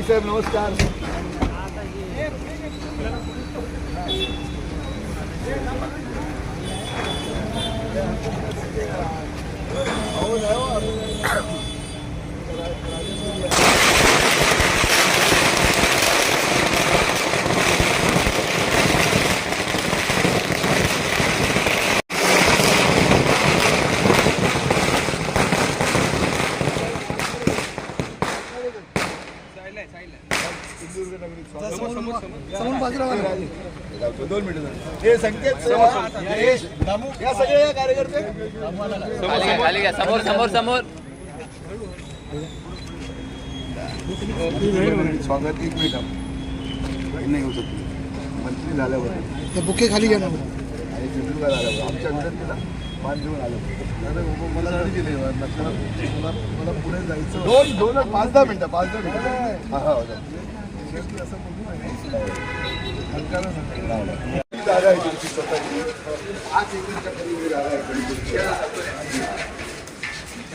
साहेब नमस्कार. दोन मिनिट हे संकेत या सगळे कार्यकर्ते समोर समोर समोर स्वागत. एक मिनिट नाही होऊ शकतो. मंत्री झाल्यावर बुके खाली घ्या ना. आणि चिंटूला झाल्यावर आमच्या विनंतीला मान देऊन आलो. मला दिले मला पुढे जायचं. दोन 5-10 मिनिटं 5-10 मिनिटं असं जागा आहे तुमची स्वतःची. 5 एकरच्या खाली जागा आहे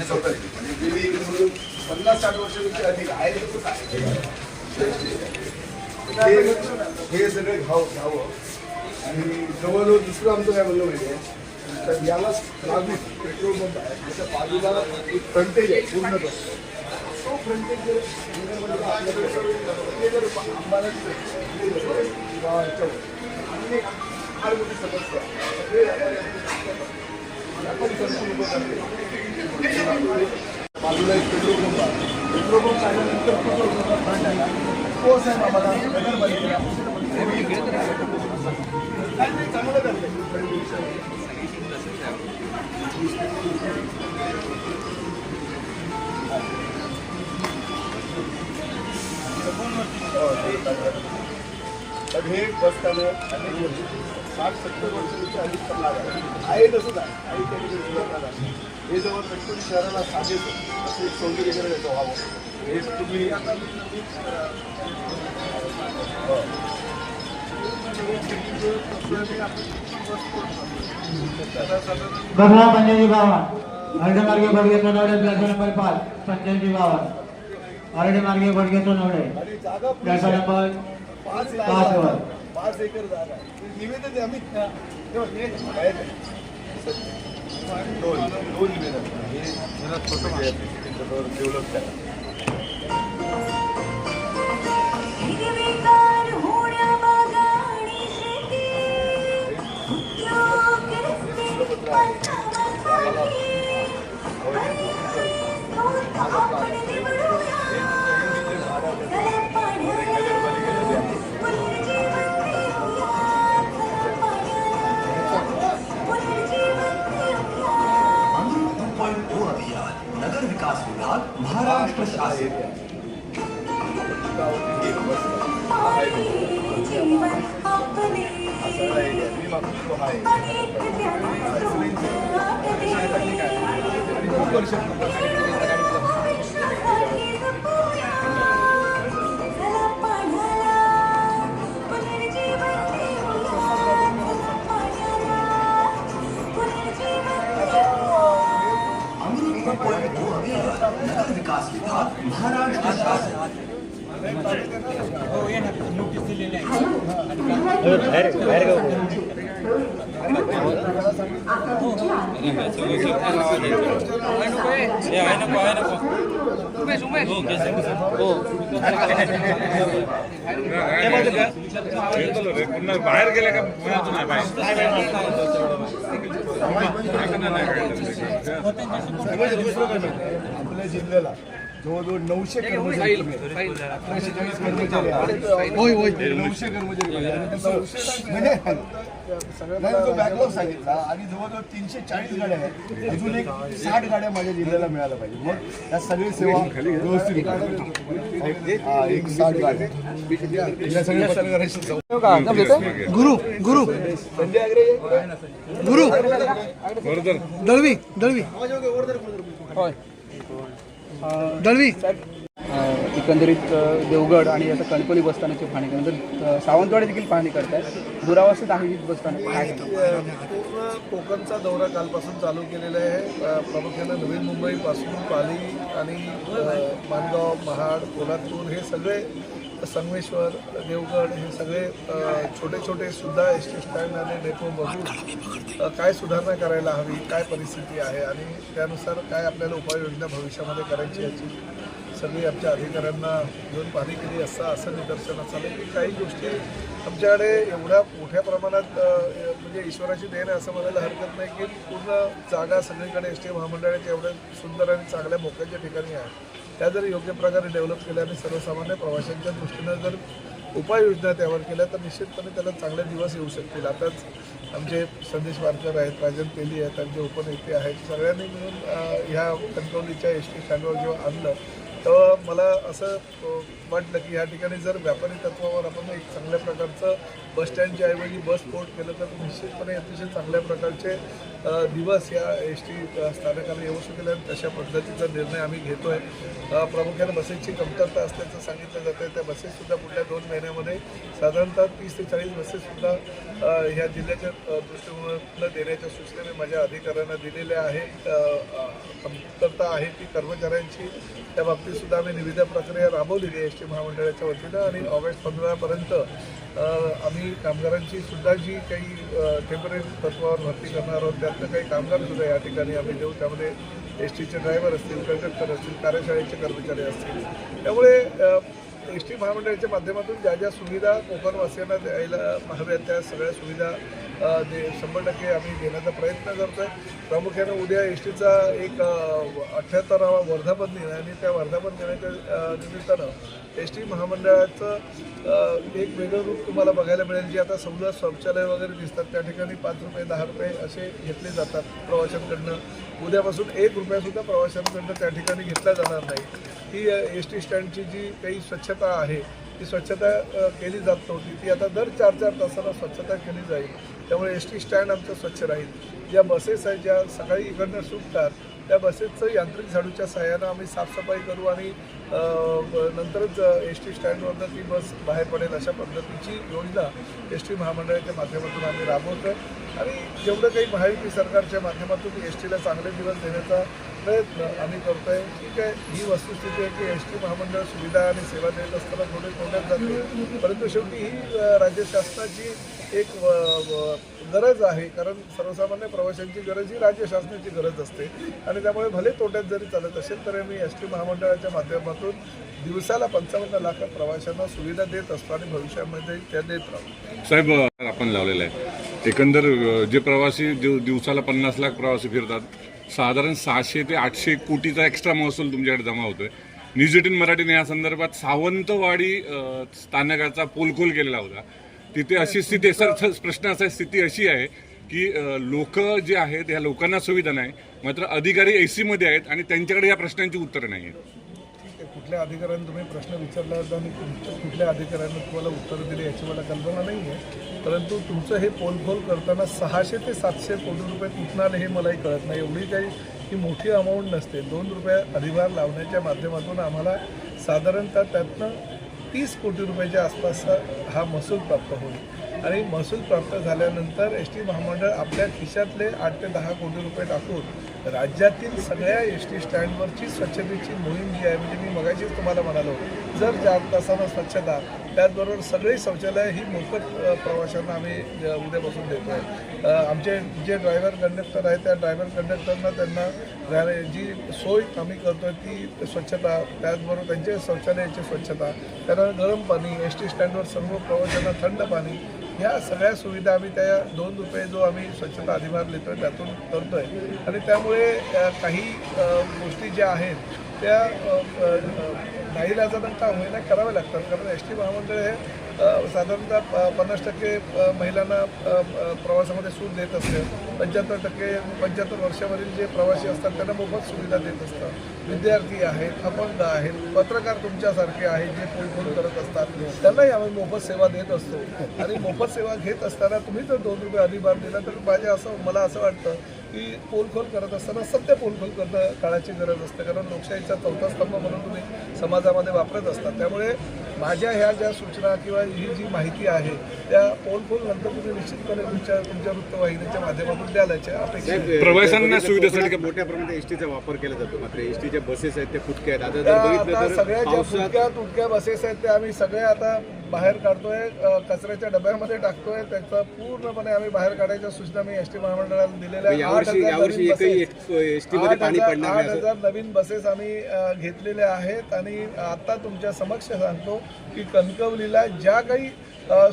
स्वतःची. म्हणजे गेली 50-60 वर्षापेक्षा अधिक आहे. हे सगळं घ्यावं. आणि जवळजवळ दुसरं आमचं काय म्हणणं माहिती आहे, तर याला लागून पेट्रोल पंप आहे, त्याच्या बाजूला एक फ्रंटेज आहे पूर्ण. तो फ्रंटेज जर अंबाला फार मोठी समस्या बाजूला एक पेट्रोल पंप आहे. पेट्रोल पंप आल्यानंतर फ्रंट आहे तो साहेब आम्हाला नगरपालिकेला चांगलं करते. पण हे बसताना अनेक वर्ष 60-70 वर्षांच्या अधिक पण लागला आहे. तसंच आहे. काही काही हे जवळ पेट्रोल शहराला साधेच असं एक सौंदर्यीकरण व्हावं. हे तुम्ही बघला 5552 अर्धे मार्गे बडगेतो नवडे प्लॅटफॉर्म नंबर 5 5552 अर्धे मार्गे बडगेतो नवडे प्लॅटफॉर्म नंबर 5 वर 5 एकर जागा आहे. निवेदन आहे आम्ही दोन निवेदन हे जरा छोटं डेव्हलप करा. नगर विकास विभाग महाराष्ट्र शासन. नगर विकास विभाग महाराष्ट्र शासन. बाहेर गेले का पुण्यातून आपल्या जिल्ह्याला जवळजवळ 900 कर्मचारी कमी आहेत. 1140 कर्मचारी आहेत. 900 कर्मचारी कमी आहेत. आणि 900 म्हणजे जो बॅकलॉग सांगितला आणि जवळजवळ 340 गाड्या आहेत. अजून एक 60 गाड्या माझ्या जिल्ह्याला मिळायला पाहिजे. मग या सगळी सेवा व्यवस्थित एक 60 गाड्या या सगळ्या संजय आगरे दळवी एकंदरीत देवगड आणि आता कणकोली बसस्थानाची पाहणी केल्यानंतर सावंतवाडी देखील पाहणी करतायत. दुरावस्थेत आहे बसस्थानक. पूर्ण कोकणचा दौरा कालपासून चालू केलेला आहे. प्रामुख्यानं नवी मुंबईपासून पाली आणि माणगाव, महाड, कोल्हापूर हे सगळे, संगमेश्वर, देवगड हे सगळे छोटे छोटे सुद्धा एस टी स्टँड आणि डेपो बघून काय सुधारणा करायला हवी, काय परिस्थिती आहे आणि त्यानुसार काय आपल्याला उपाययोजना भविष्यामध्ये करायची याची सगळी आमच्या अधिकाऱ्यांना घेऊन पाहणी केली. असं निदर्शनास आलं की काही गोष्टी आमच्याकडे एवढ्या मोठ्या प्रमाणात म्हणजे ईश्वराची देण आहे असं म्हणायला हरकत नाही की पूर्ण जागा सगळीकडे एस टी महामंडळाच्या एवढ्या सुंदर आणि चांगल्या मोक्याच्या ठिकाणी आहे. त्या जर योग्य प्रकारे डेव्हलप केल्या आणि सर्वसामान्य प्रवाशांच्या दृष्टीनं जर उपाययोजना त्यावर केल्या तर निश्चितपणे त्याला चांगले दिवस येऊ शकतील. आताच आमचे संदेश वारकर आहेत, राजन तेली आहेत, त्यांचे उपनेते आहेत, सगळ्यांनी मिळून ह्या कणकवलीच्या एस टी स्टँडवर जेव्हा आणलं तेव्हा मला असं वाटलं की ह्या ठिकाणी जर व्यापारी तत्वावर आपण एक चांगल्या प्रकारचं बसस्टँडच्या ऐवजी बस पोर्ट केलं तर निश्चितपणे अतिशय चांगल्या प्रकारचे दिवस या एस टी स्थानकाला येऊ शकेल आणि तशा पद्धतीचा निर्णय आम्ही घेतो आहे. प्रामुख्याने बसेसची कमतरता असल्याचं सांगितलं जातं आहे. त्या बसेससुद्धा पुढल्या 2 महिन्यामध्ये साधारणतः 30 ते 40 बसेससुद्धा ह्या जिल्ह्याच्या दृष्टीकोनातून देण्याच्या सूचना मी माझ्या अधिकाऱ्यांना दिलेल्या आहेत. कमतरता आहे ती कर्मचाऱ्यांची, त्या बाबतीतसुद्धा आम्ही निविदा प्रक्रिया राबवलेली आहे एस टी महामंडळाच्या वतीनं आणि ऑगस्ट 15पर्यंत आम्ही कामगारांची सुद्धा जी काही टेम्पररी तत्वावर भरती करणार आहोत त्यातलं काही कामगारसुद्धा या ठिकाणी आम्ही देऊ. त्यामध्ये एस टीचे ड्रायव्हर असतील, कंडक्टर असतील, कार्यशाळेचे कर्मचारी असतील. त्यामुळे एस टी महामंडळाच्या माध्यमातून ज्या ज्या सुविधा कोकणवासियांना द्यायला हव्यात त्या सगळ्या सुविधा 100% आम्ही देण्याचा प्रयत्न करतो आहे. प्रामुख्यानं उद्या एस टीचा एक 78वा वर्धापन दिन आणि त्या वर्धापन दिनाच्या निमित्तानं एस टी महामंडळाचं एक वेगळं रूप तुम्हाला बघायला मिळेल. जे आता समजा शौचालय वगैरे दिसतात त्या ठिकाणी 5 रुपये 10 रुपये असे घेतले जातात प्रवाशांकडनं. उद्यापासून 1 रुपयासुद्धा प्रवाशांकडनं त्या ठिकाणी घेतला जाणार नाही. ही एस टी स्टँडची जी काही स्वच्छता आहे ती स्वच्छता केली जात नव्हती, ती आता दर 4-4 तासाला स्वच्छता केली जाईल. त्यामुळे एस टी स्टँड आमचं स्वच्छ राहील. ज्या बसेस आहेत ज्या सकाळी इकडनं सुटतात त्या बसेसचं यांत्रिक झाडूच्या सहाय्यानं आम्ही साफसफाई करू आणि नंतरच एस टी स्टँडवरनं ती बस बाहेर पडेल अशा पद्धतीची योजना एस टी महामंडळाच्या माध्यमातून आम्ही राबवतो आहे. आणि जेवढं काही महायुती सरकारच्या माध्यमातून एस टीला चांगले दिवस देण्याचा प्रयत्न आम्ही करतो आहे. ठीक आहे, ही वस्तुस्थिती आहे की एस टी महामंडळ सुविधा आणि सेवा देत असताना थोडे तोट्यात जाते, परंतु शेवटी ही राज्य शासनाची एक गरज आहे. कारण सर्वसामान्य प्रवाशांची गरज ही राज्य शासनाची गरज असते आणि त्यामुळे भले तोट्यात जरी चालत असेल तरी मी एस टी महामंडळाच्या माध्यमातून दिवसाला 55 लाख प्रवाशांना सुविधा देत असतो आणि भविष्यामध्ये त्या देत राहतो. साहेब, आपण लावलेलं आहे एकंदर जे प्रवासी दिवसाला 50 लाख प्रवासी फिरतात, साधारण 600 ते 800 कोटीचा एक्स्ट्रा महसूल तुमच्याकडे जमा होतोय. न्यूज 18 मराठीने या संदर्भात सावंतवाडी स्थानकाचा पोलखोल केलेला होता. तिथे अशी स्थिती, सर प्रश्न असा, स्थिती अशी आहे की लोक जे आहेत ह्या लोकांना सुविधा नाही, मात्र अधिकारी AC मध्ये आहेत आणि त्यांच्याकडे या प्रश्नांची उत्तरं नाही आहेत. कुठल्या अधिकाऱ्यांना तुम्ही प्रश्न विचारला होता आणि कुठल्या अधिकाऱ्यांना तुम्हाला उत्तर दिले याची मला कल्पना नाही आहे. परंतु तुमचं हे पोलखोल करताना 600 ते 700 कोटी रुपये कुठून आले हे मलाही कळत नाही. एवढी काही ही मोठी अमाऊंट नसते. 2 रुपये अधिभार लावण्याच्या माध्यमातून आम्हाला साधारणतः त्यातनं 30 कोटी रुपयाच्या आसपास हा महसूल प्राप्त होईल आणि महसूल प्राप्त झाल्यानंतर एस टी महामंडळ आपल्या खिशातले 8 ते 10 कोटी रुपये टाकून राज्यातील सगळ्या एस टी स्टँडवरची स्वच्छतेची मोहीम जी आहे, म्हणजे मी मगाशीच तुम्हाला म्हणालो, जर 4 तासानं स्वच्छता, त्याचबरोबर सगळी शौचालय ही मोफत प्रवाशांना आम्ही उद्यापासून देतो आहे. आमचे जे ड्रायव्हर कंडक्टर आहेत त्या ड्रायव्हर कंडक्टरना त्यांना जी सोय आम्ही करतो आहे ती स्वच्छता, त्याचबरोबर त्यांचे शौचालयाची स्वच्छता, त्यांना गरम पाणी, एस टी स्टँडवर सर्व प्रवाशांना थंड पाणी, ह्या सगळ्या सुविधा आम्ही त्या 2 रुपये जो आम्ही स्वच्छता अधिभार देतो आहे त्यातून करतो आहे. आणि त्यामुळे काही गोष्टी ज्या आहेत त्या नाईलाजानं का होईना करावे लागतात. कारण एस टी महामंडळ हे साधारणतः 50% महिलांना प्रवासामध्ये सूट देत असते. 75% वर्षावरील जे प्रवासी असतात त्यांना मोफत सुविधा देत असतात. विद्यार्थी आहेत, अपंग आहेत, पत्रकार तुमच्यासारखे आहेत जे पोलखोल करत असतात, त्यांनाही आम्ही मोफत सेवा देत असतो. आणि मोफत सेवा घेत असताना तुम्ही जर 2 रुपये अधिभार दिला तर मला असं वाटतं की पोलखोल करत असताना सत्य पोलखोल करणं काळाची गरज असते. कारण लोकशाहीचा 4था स्तंभ म्हणून तुम्ही समाजामध्ये वापरत असतात. त्यामुळे माझ्या ह्या ज्या सूचना किंवा ही जी माहिती आहे त्या पोलखोल नंतर तुम्ही निश्चितपणे तुमच्या वृत्तवाहिनीच्या माध्यमातून द्यायला अपेक्षा. प्रवाशांना सुविधेसाठी मोठ्या प्रमाणात एसटीचा वापर केला जातो, मात्र एसटीच्या बसेस आहेत त्या फुटक्या आहेत. आता सगळ्या ज्या तुटक्या बसेस आहेत त्या आम्ही सगळ्या आता बाहेर काढतोय, कचऱ्याच्या डब्यामध्ये टाकतोय. त्याचा पूर्णपणे आम्ही बाहेर काढायच्या सूचना मी एस टी महामंडळाला दिलेल्या आहे. 8,000 नवीन बसेस आम्ही घेतलेल्या आहेत. आणि आता तुमच्या समक्ष सांगतो की कणकवलीला ज्या काही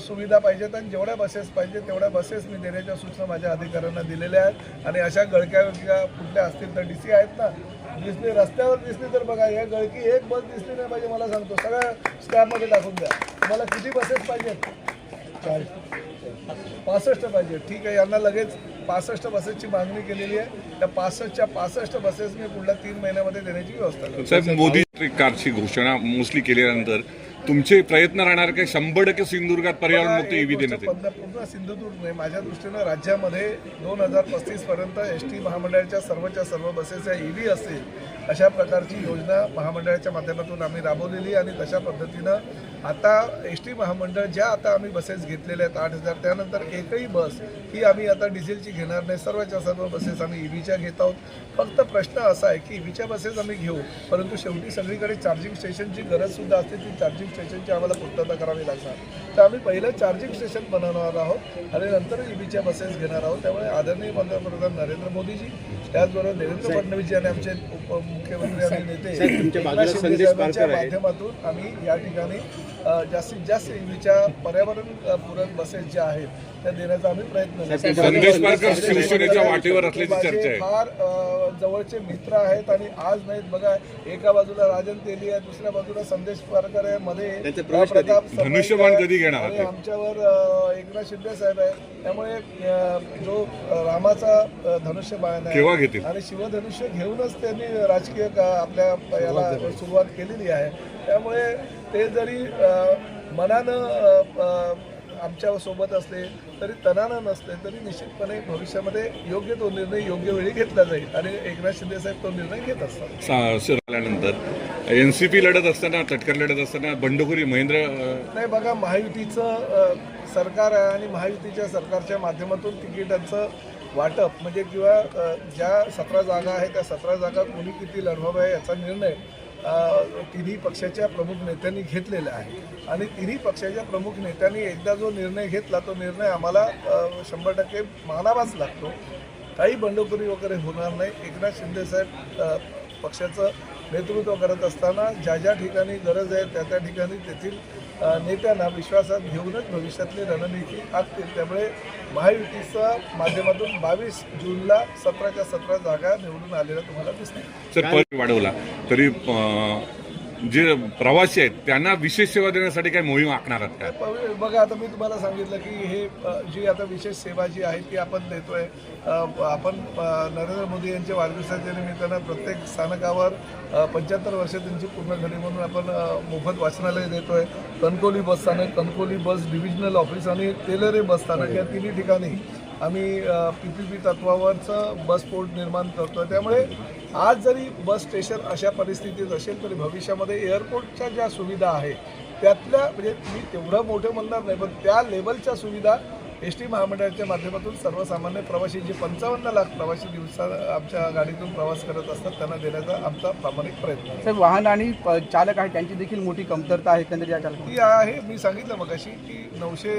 सुविधा पाहिजेत आणि जेवढ्या बसेस पाहिजे तेवढ्या बसेस मी देण्याच्या सूचना माझ्या अधिकाऱ्यांना दिलेल्या आहेत. आणि अशा गळक्या कुठल्या असतील तर DC आहेत ना, दिसली रस्त्यावर दिसली तर बघा, या गळकी एक बस दिसली नाही पाहिजे. मला सांगतो सगळ्या स्टॅपमध्ये टाकून द्या. तुम्हाला किती बसेस पाहिजेत? 65 पाहिजे. ठीक आहे, यांना लगेच 65 बसेसची मागणी केलेली आहे. त्या 65 बसेस मी पुढल्या 3 महिन्यामध्ये देण्याची व्यवस्था करतो. साहेब, मोदी कारची घोषणा मोस्टली केल्यानंतर तुमचे प्रयत्न राहणार की 100% सिंधुदुर्गात पर्यावरणमुक्त EV देण्यात येईल? पूर्ण सिंधुदुर्ग नाही, माझ्या दृष्टीनं राज्यामध्ये 2035 पर्यंत एस टी महामंडळाच्या सर्व बसेस या EV असतील अशा प्रकारची योजना महामंडळाच्या माध्यमातून आम्ही राबवलेली. आणि तशा पद्धतीनं आता एस टी महामंडळ ज्या आता आम्ही बसेस घेतलेल्या आहेत 8,000, त्यानंतर एकही बस ही आम्ही आता डिझेलची घेणार नाही. सर्व बसेस आम्ही EVच्या घेत आहोत. फक्त प्रश्न असा आहे की EVच्या बसेस आम्ही घेऊ, परंतु शेवटी सगळीकडे चार्जिंग स्टेशनची गरजसुद्धा असते. ती चार्जिंग स्टेशनची आम्हाला पूर्तता करावी लागणार. तर आम्ही पहिलं चार्जिंग स्टेशन बनवणार आहोत आणि नंतर EVच्या बसेस घेणार आहोत. त्यामुळे आदरणीय पंतप्रधान नरेंद्र मोदीजी, त्याचबरोबर देवेंद्र फडणवीसजी आणि आमचे उपमुख्यमंत्री आणि नेते एकनाथ शिंदे साहेबांच्या माध्यमातून आम्ही या ठिकाणी जास्तीत जास्त EVच्या पर्यावरणपूरक बसेस ज्या आहेत त्या देण्याचा आम्ही प्रयत्न संदेश पारकर शिवसेनेच्या वाटेवर असल्याची चर्चा आहे. फार जवळचे मित्र आहेत आणि आज नाहीत. बघा, एका बाजूला राजन तेली आहे, दुसऱ्या बाजूला संदेश पारकर आहे, मध्ये प्रताप धनुष्यबाण कधी घेणार आणि आमच्यावर एकनाथ शिंदे साहेब आहे. त्यामुळे जो रामाचा धनुष्यबाण आहे आणि शिवधनुष्य घेऊनच त्यांनी राजकीय आपल्या याला सुरुवात केलेली आहे. त्यामुळे ते जरी मनानं आमच्या सोबत असले तरी तणानं नसले तरी निश्चितपणे भविष्यामध्ये योग्य तो निर्णय योग्य वेळी घेतला जाईल आणि एकनाथ शिंदे साहेब तो निर्णय घेत असतात. आल्यानंतर NCP लढत असताना, तटकर लढत असताना बंडखोरी महेंद्र नाही, बघा, महायुतीचं सरकार आहे आणि महायुतीच्या सरकारच्या माध्यमातून तिकिटांचं वाटप म्हणजे किंवा ज्या 17 जागा आहेत त्या 17 जागा कोणी किती लढवाव्या याचा निर्णय तिन्ही पक्षाच्या प्रमुख नेत्यांनी घेतलेला आहे. आणि तिन्ही पक्षाच्या प्रमुख नेत्यांनी एकदा जो निर्णय घेतला तो निर्णय आम्हाला 100% मानावाच लागतो. काही बंडखोरी वगैरे होणार नाही. एकनाथ शिंदे साहेब पक्षाचं नेतृत्व करत असताना ज्या ठिकाणी गरज आहे त्या ठिकाणी तेथील नेत्यांना विश्वासात घेऊनच भविष्यातली रणनीती आखतील. त्यामुळे महायुतीच्या माध्यमातून 22 जूनला 17च्या 17 जागा निवडून आलेल्या तुम्हाला दिसतील. सर, वाढवला तरी जे प्रवासी आहेत त्यांना विशेष सेवा देण्यासाठी काय मोहीम आखणार आहात का? बघा, आता मी तुम्हाला सांगितलं की हे जी आता विशेष सेवा जी आहे ती आपण देतोय. आपण नरेंद्र मोदी यांच्या वाढदिवसाच्या निमित्तानं प्रत्येक स्थानकावर 75 वर्ष त्यांची पूर्ण झाली म्हणून आपण मोफत वाचनालय देतोय. कणकवली बस स्थानक, कणकवली बस डिव्हिजनल ऑफिस आणि तेलरे बस स्थानक या तिन्ही ठिकाणी आम्ही PPP तत्वावरचं बस पोर्ट निर्माण करतो. त्यामुळे आज जरी बस स्टेशन अशा परिस्थितीत असेल तरी भविष्यामध्ये एअरपोर्टच्या ज्या सुविधा आहेत त्यातल्या म्हणजे मी तेवढं मोठं म्हणणार नाही पण त्या लेवलच्या सुविधा एस टी महामंडळाच्या माध्यमातून सर्वसामान्य प्रवासी जे 55 लाख प्रवासी दिवसा आमच्या गाडीतून प्रवास करत असतात त्यांना देण्याचा आमचा प्रामाणिक प्रयत्न आहे. साहेब, वाहन आणि चालक आहे त्यांची देखील मोठी कमतरता आहे एकंदरीत या चालकांची. ती आहे, मी सांगितलं मगाशी की 900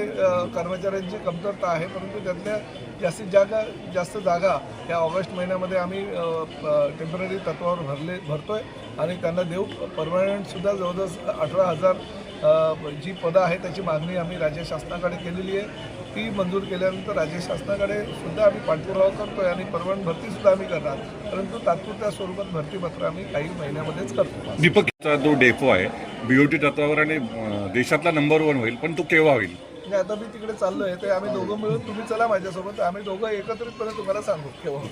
कर्मचाऱ्यांची कमतरता आहे. परंतु त्यातल्या जास्त जागा या ऑगस्ट महिन्यामध्ये आम्ही टेम्पररी तत्वावर भरतोय आणि त्यांना देऊ. परमनंटसुद्धा जवळजवळ 18,000 जी पदं आहेत त्याची मागणी आम्ही राज्य शासनाकडे केलेली आहे. ती मंजूर केल्यानंतर राज्य शासनाकडे सुद्धा आम्ही पाठपुरावा करतोय आणि परवानगी भरती सुद्धा आम्ही करणार, परंतु तात्पुरत्या स्वरूपात भरतीपत्र आम्ही काही महिन्यामध्येच करतो. दीपकचा जो डेपो आहे बीओटी तत्वावर आणि देशातला नंबर 1 होईल, पण तो केव्हा होईल? म्हणजे आता मी तिकडे चाललोय, ते आम्ही दोघं मिळून, तुम्ही चला माझ्यासोबत, आम्ही दोघं एकत्रितपणे तुम्हाला सांगू केव्हा.